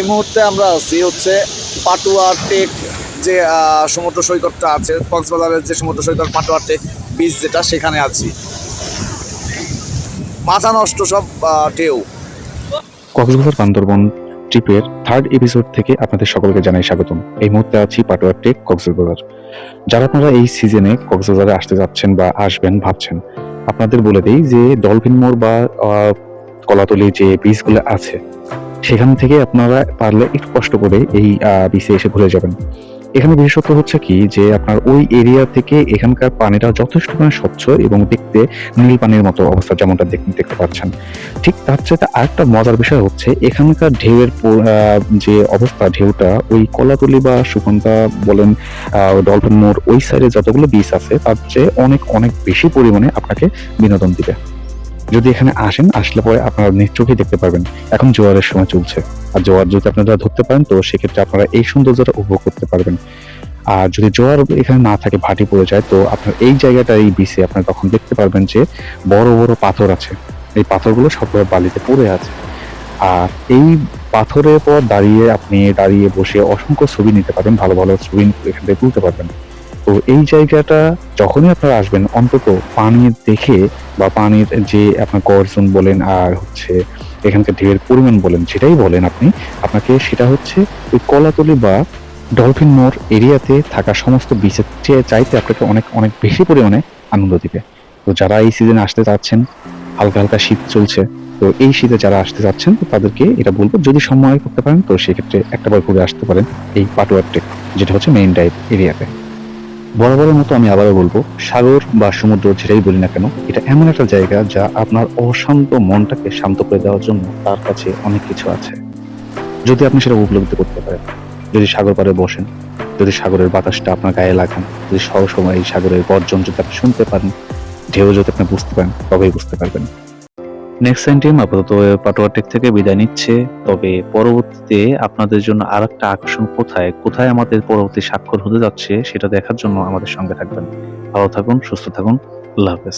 মুহূর্তে আমরা আছি হচ্ছে পাটুয়া টেক যে সমুদ্র সৈকতটা আছে, কক্সবাজারের যে সমুদ্র সৈকত পাটুয়া টেক বিচ যেটা, সেখানে আছি। মাথা নষ্ট সব ঢেউ। কক্সবাজার বান্দরবন ট্রিপের থার্ড এপিসোড থেকে আপনাদের সকলকে জানাই স্বাগতম। এই মুহূর্তে আছি পাটুয়া টেক কক্সবাজার। যারা আপনারা এই সিজনে কক্সবাজারে আসতে যাচ্ছেন বা আসবেন ভাবছেন, আপনাদের বলে দেই যে ডলফিন মোড় বা কলাতলি যে বিচগুলো আছে সেখান থেকে আপনারা পারলে একটু কষ্ট করে এই বিচে এসে ঘুরে যাবেন। এখানে বিশেষত্ব হচ্ছে কি যে আপনার ওই এরিয়া থেকে এখানকার পানিটা যথেষ্ট স্বচ্ছ এবং দেখতে নীল পানির মতো অবস্থা যেমনটা দেখতে পাচ্ছেন। ঠিক তার চাইতে আরেকটা মজার বিষয় হচ্ছে এখানকার ঢেউয়ের যে অবস্থা, ঢেউটা ওই কলাতলি বা সুগন্ধা বলেন, ডলফিন মোড় ওই সাইডে যতগুলো বিচ আছে তার চেয়ে অনেক অনেক বেশি পরিমাণে আপনাকে বিনোদন দিবে। যদি এখানে আসলে পরে আপনারা নিজ চোখেই দেখতে পারবেন। এখন জোয়ারের সময় চলছে, আর জোয়ার যদি আপনারা ধরতে পারেন তো সেক্ষেত্রে আপনারা এই সৌন্দর্যটা উপভোগ করতে পারবেন। আর যদি জোয়ার এখানে না থাকে, ভাটি পড়ে যায়, তো আপনার এই জায়গাটা, এই বিচে আপনারা তখন দেখতে পারবেন যে বড় বড় পাথর আছে। এই পাথরগুলো সবগুলো বালিতে পড়ে আছে। আর এই পাথরের পর দাঁড়িয়ে বসে অসংখ্য ছবি নিতে পারবেন, ভালো ভালো ছবি এখান থেকে তুলতে পারবেন। তো এই জায়গাটা যখনই আপনারা আসবেন অন্তত পানি দেখে বা পানির যে আপনার গর্জন বলেন আর হচ্ছে এখানকার ঢেউয়ের পরিমাণ বলেন, যেটাই বলেন আপনি, আপনাকে সেটা হচ্ছে ওই কলাতলি বা ডলফিন মোড় এরিয়াতে থাকা সমস্ত বিচের চেয়ে চাইতে আপনাকে অনেক অনেক বেশি পরিমাণে আনন্দ দিবে। তো যারা এই সিজনে আসতে চাচ্ছেন, হালকা হালকা শীত চলছে, তো এই শীতে যারা আসতে চাচ্ছেন তো তাদেরকে এটা বলবো, যদি সময় করতে পারেন তো সেক্ষেত্রে একটাবার ঘুরে আসতে পারেন এই পাটুয়া টেক, যেটা হচ্ছে মেইন ড্রাইভ এরিয়াতে। বরাবরের মতো আমি আবারও বলবো, সাগর বা সমুদ্র যেটাই বলি না কেন, এটা এমন একটা জায়গা যা আপনার অশান্ত মনটাকে শান্ত করে দেওয়ার জন্য তার কাছে অনেক কিছু আছে, যদি আপনি সেটা উপলব্ধি করতে পারেন। যদি সাগর পাড়ে বসেন, যদি সাগরের বাতাসটা আপনার গায়ে লাগান, যদি সবসময় এই সাগরের গর্জন যদি আপনি শুনতে পারেন, ঢেউ যদি আপনি বুঝতে পারেন, তবেই বুঝতে পারবেন। নেক্সট টাইম আপাতত পাটুয়া টেক থেকে বিদায় নিচ্ছে। তবে পরবর্তীতে আপনাদের জন্য আর একটা আকর্ষণ কোথায় কোথায় আমাদের পরবর্তী স্বাক্ষর হতে যাচ্ছে সেটা দেখার জন্য আমাদের সঙ্গে থাকবেন। ভালো থাকুন, সুস্থ থাকুন, আল্লাহ হাফেজ।